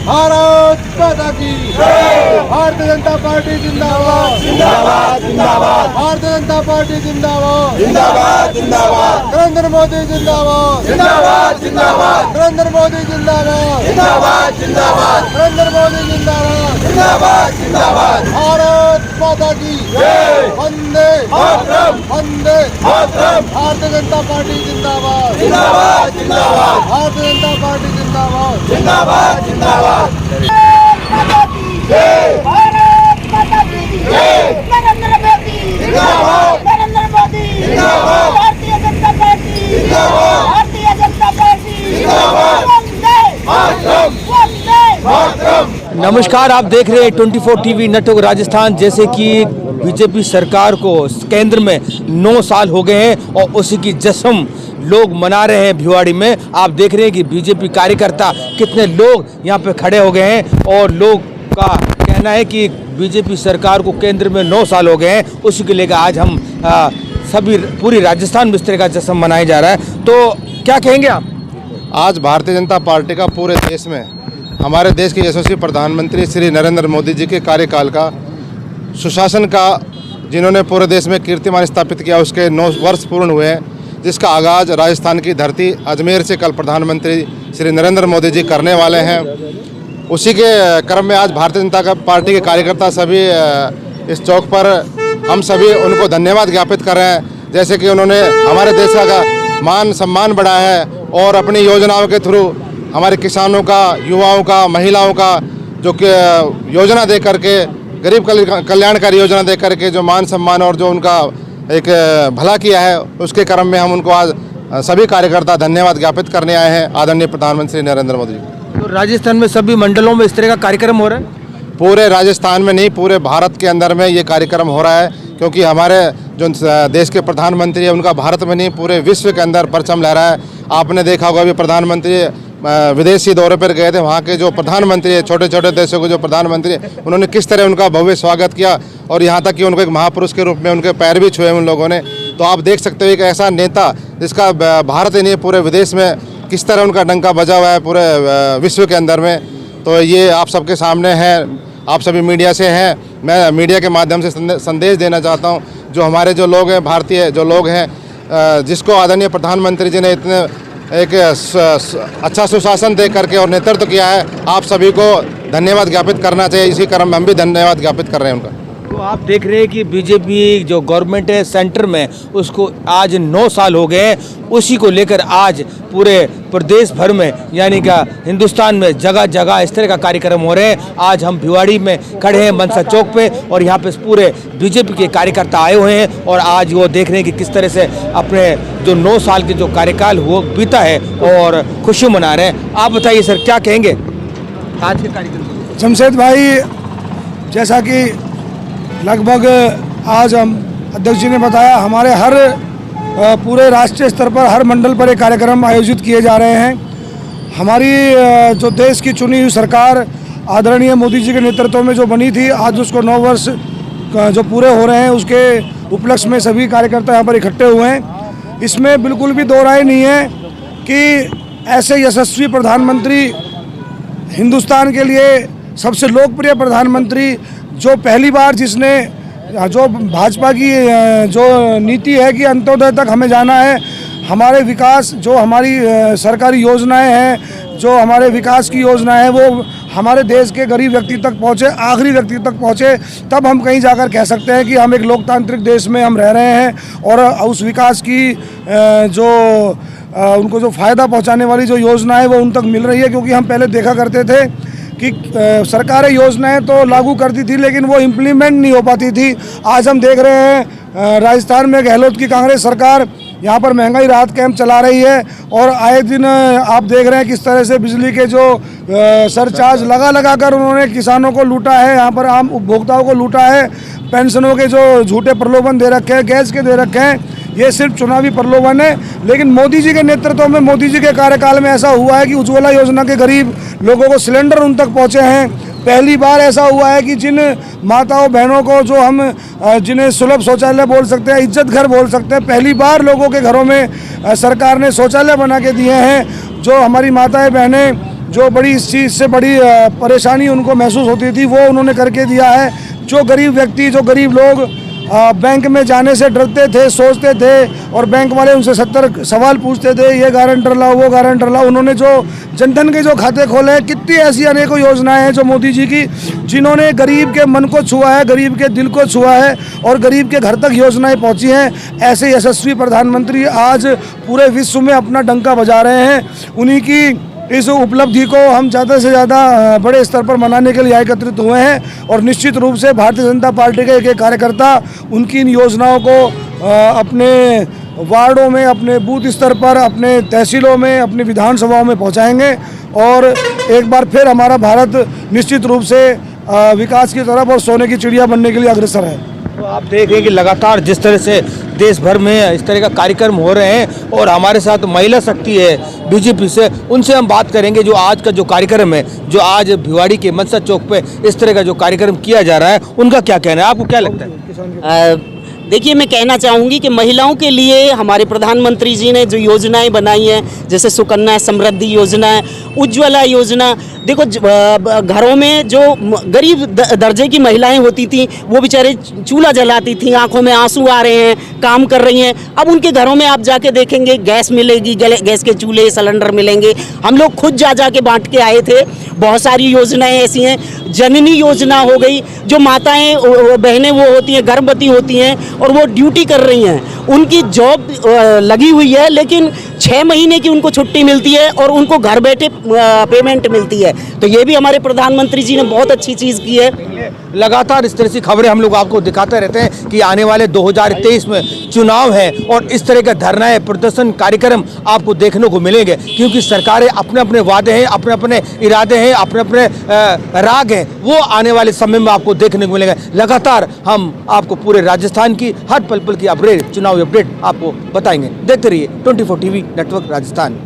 भारत माता की भारतीय जनता पार्टी जिंदाबाद जिंदाबाद जिंदाबाद। भारतीय जनता पार्टी जिंदाबाद जिंदाबाद जिंदाबाद। नरेंद्र मोदी जिंदाबाद जिंदाबाद जिंदाबाद। नरेंद्र मोदी जिंदाबाद जिंदाबाद जिंदाबाद। नरेंद्र मोदी जिंदाबाद जिंदाबाद जिंदाबाद। भारत माता की वंदे मातरम वंदे मातरम। भारतीय जनता पार्टी जिंदाबाद जिंदाबाद जिंदाबाद। भारतीय जनता पार्टी जिंदाबाद जिंदाबाद जिंदाबाद। भारत माता की नरेंद्र मोदी जिंदाबाद नरेंद्र मोदी जिंदाबाद। भारतीय जनता पार्टी जिंदाबाद भारतीय जनता पार्टी जिंदाबाद। वंदे मातरम वंदे मातरम। नमस्कार, आप देख रहे हैं 24 टीवी नेटवर्क राजस्थान। जैसे कि बीजेपी सरकार को केंद्र में 9 साल हो गए हैं और उसी की जश्न लोग मना रहे हैं भिवाड़ी में। आप देख रहे हैं कि बीजेपी कार्यकर्ता कितने लोग यहाँ पे खड़े हो गए हैं और लोग का कहना है कि बीजेपी सरकार को केंद्र में 9 साल हो गए हैं। उसी को लेकर आज हम सभी पूरी राजस्थान में इस तरह का जश्न मनाया जा रहा है। तो क्या कहेंगे आप? आज भारतीय जनता पार्टी का पूरे देश में हमारे देश के यशस्वी प्रधानमंत्री श्री नरेंद्र मोदी जी के कार्यकाल का सुशासन का जिन्होंने पूरे देश में कीर्तिमान स्थापित किया, उसके 9 वर्ष पूर्ण हुए हैं, जिसका आगाज़ राजस्थान की धरती अजमेर से कल प्रधानमंत्री श्री नरेंद्र मोदी जी करने वाले हैं। उसी के क्रम में आज भारतीय जनता पार्टी के कार्यकर्ता सभी इस चौक पर हम सभी उनको धन्यवाद ज्ञापित कर रहे हैं। जैसे कि उन्होंने हमारे देश का मान सम्मान बढ़ाया है और अपनी योजनाओं के थ्रू हमारे किसानों का, युवाओं का, महिलाओं का जो कि योजना दे करके, गरीब कल्याणकारी योजना दे करके जो मान सम्मान और जो उनका एक भला किया है, उसके क्रम में हम उनको आज सभी कार्यकर्ता धन्यवाद ज्ञापित करने आए हैं आदरणीय प्रधानमंत्री नरेंद्र मोदी जी। तो राजस्थान में सभी मंडलों में इस तरह का कार्यक्रम हो रहा है? पूरे राजस्थान में नहीं, पूरे भारत के अंदर में ये कार्यक्रम हो रहा है, क्योंकि हमारे जो देश के प्रधानमंत्री है उनका भारत में नहीं पूरे विश्व के अंदर परचम लहरा है। आपने देखा होगा अभी प्रधानमंत्री विदेशी दौरे पर गए थे, वहाँ के जो प्रधानमंत्री है, छोटे छोटे देशों के जो प्रधानमंत्री उन्होंने किस तरह उनका भव्य स्वागत किया और यहाँ तक कि उनको एक महापुरुष के रूप में उनके पैर भी छुए उन लोगों ने। तो आप देख सकते हो एक ऐसा नेता जिसका भारत ही नहीं पूरे विदेश में किस तरह उनका डंका बजा हुआ है पूरे विश्व के अंदर में। तो ये आप सबके सामने है, आप सभी मीडिया से हैं, मैं मीडिया के माध्यम से संदेश देना चाहता हूँ। जो हमारे जो लोग हैं, भारतीय जो लोग हैं, जिसको आदरणीय प्रधानमंत्री जी ने इतने एक अच्छा सुशासन दे करके और नेतृत्व किया है, आप सभी को धन्यवाद ज्ञापित करना चाहिए। इसी क्रम में हम भी धन्यवाद ज्ञापित कर रहे हैं उनका। तो आप देख रहे हैं कि बीजेपी जो गवर्नमेंट है सेंटर में, उसको आज 9 साल हो गए हैं। उसी को लेकर आज पूरे प्रदेश भर में यानी कि हिंदुस्तान में जगह जगह इस तरह का कार्यक्रम हो रहे हैं। आज हम भिवाड़ी में खड़े हैं मनसा चौक पे और यहाँ पे पूरे बीजेपी के कार्यकर्ता आए हुए हैं और आज वो देख रहे हैं कि किस तरह से अपने जो 9 साल के जो कार्यकाल वो बीता है और खुशी मना रहे हैं। आप बताइए सर, क्या कहेंगे आज के कार्यक्रम? जमशेद भाई, जैसा कि लगभग आज हम अध्यक्ष जी ने बताया, हमारे हर पूरे राष्ट्रीय स्तर पर हर मंडल पर एक कार्यक्रम आयोजित किए जा रहे हैं। हमारी जो देश की चुनी हुई सरकार आदरणीय मोदी जी के नेतृत्व में जो बनी थी, आज उसको 9 वर्ष जो पूरे हो रहे हैं, उसके उपलक्ष्य में सभी कार्यकर्ता यहाँ पर इकट्ठे हुए हैं। इसमें बिल्कुल भी दो राय नहीं है कि ऐसे यशस्वी प्रधानमंत्री, हिंदुस्तान के लिए सबसे लोकप्रिय प्रधानमंत्री, जो पहली बार जिसने जो भाजपा की जो नीति है कि अंत्योदय तक हमें जाना है, हमारे विकास जो हमारी सरकारी योजनाएं हैं, जो हमारे विकास की योजनाएं हैं, वो हमारे देश के गरीब व्यक्ति तक पहुँचे, आखिरी व्यक्ति तक पहुँचे, तब हम कहीं जाकर कह सकते हैं कि हम एक लोकतांत्रिक देश में हम रह रहे हैं। और उस विकास की जो उनको जो फ़ायदा पहुँचाने वाली जो योजना है वो उन तक मिल रही है। क्योंकि हम पहले देखा करते थे कि सरकारें योजनाएं तो लागू करती थी लेकिन वो इम्प्लीमेंट नहीं हो पाती थी। आज हम देख रहे हैं राजस्थान में गहलोत की कांग्रेस सरकार यहाँ पर महंगाई राहत कैंप चला रही है और आए दिन आप देख रहे हैं किस तरह से बिजली के जो सरचार्ज लगा कर उन्होंने किसानों को लूटा है, यहाँ पर आम उपभोक्ताओं को लूटा है, पेंशनों के जो झूठे प्रलोभन दे रखे हैं, गैस के दे रखे हैं, ये सिर्फ चुनावी प्रलोभन है। लेकिन मोदी जी के नेतृत्व में, मोदी जी के कार्यकाल में ऐसा हुआ है कि उज्ज्वला योजना के गरीब लोगों को सिलेंडर उन तक पहुँचे हैं। पहली बार ऐसा हुआ है कि जिन माताओं बहनों को जो हम जिन्हें सुलभ शौचालय बोल सकते हैं, इज्जत घर बोल सकते हैं, पहली बार लोगों के घरों में सरकार ने शौचालय बना के दिए हैं। जो हमारी माताएं बहनें जो बड़ी इस चीज़ से बड़ी परेशानी उनको महसूस होती थी वो उन्होंने करके दिया है। जो गरीब व्यक्ति, जो गरीब लोग बैंक में जाने से डरते थे, सोचते थे और बैंक वाले उनसे 70 सवाल पूछते थे, ये गारंटर लाओ, वो गारंटर लाओ, उन्होंने जो जनधन के जो खाते खोले हैं, कितनी ऐसी अनेकों योजनाएं हैं जो मोदी जी की, जिन्होंने गरीब के मन को छुआ है, गरीब के दिल को छुआ है और गरीब के घर तक योजनाएं पहुंची हैं। ऐसे यशस्वी प्रधानमंत्री आज पूरे विश्व में अपना डंका बजा रहे हैं। उन्हीं की इस उपलब्धि को हम ज़्यादा से ज़्यादा बड़े स्तर पर मनाने के लिए एकत्रित हुए हैं और निश्चित रूप से भारतीय जनता पार्टी के एक कार्यकर्ता उनकी इन योजनाओं को अपने वार्डों में, अपने बूथ स्तर पर, अपने तहसीलों में, अपनी विधानसभाओं में पहुंचाएंगे और एक बार फिर हमारा भारत निश्चित रूप से विकास की तरफ और सोने की चिड़िया बनने के लिए अग्रसर है। तो आप देख रहे हैं कि लगातार जिस तरह से देश भर में इस तरह का कार्यक्रम हो रहे हैं और हमारे साथ महिला शक्ति है बीजेपी से, उनसे हम बात करेंगे। जो आज का जो कार्यक्रम है, जो आज भिवाड़ी के मनसा चौक पे इस तरह का जो कार्यक्रम किया जा रहा है, उनका क्या कहना है, आपको क्या लगता है? देखिए, मैं कहना चाहूँगी कि महिलाओं के लिए हमारे प्रधानमंत्री जी ने जो योजनाएं बनाई हैं, जैसे सुकन्या समृद्धि योजना है, उज्ज्वला योजना, देखो घरों में जो गरीब दर्जे की महिलाएं होती थी वो बेचारे चूल्हा जलाती थी, आंखों में आंसू आ रहे हैं, काम कर रही हैं। अब उनके घरों में आप जाके देखेंगे गैस मिलेगी, गैस के चूल्हे, सिलेंडर मिलेंगे। हम लोग खुद जा के बांट के आए थे। बहुत सारी योजनाएं ऐसी हैं, जननी योजना हो गई, जो माताएं बहनें वो होती हैं, गर्भवती होती हैं और वो ड्यूटी कर रही हैं, उनकी जॉब लगी हुई है, लेकिन 6 महीने की उनको छुट्टी मिलती है और उनको घर बैठे पेमेंट मिलती है। तो ये भी हमारे प्रधानमंत्री जी ने बहुत अच्छी चीज़ की है। लगातार इस तरह की खबरें हम लोग आपको दिखाते रहते हैं कि आने वाले 2023 में चुनाव है और इस तरह का धरनाएं, प्रदर्शन, कार्यक्रम आपको देखने को मिलेंगे, क्योंकि सरकारें अपने अपने वादे हैं, अपने अपने इरादे हैं, अपने अपने राग हैं, वो आने वाले समय में आपको देखने को मिलेंगे। लगातार हम आपको पूरे राजस्थान की हर पल की अपडेट, चुनावी अपडेट आपको बताएंगे। देखते रहिए 24 टीवी नेटवर्क राजस्थान।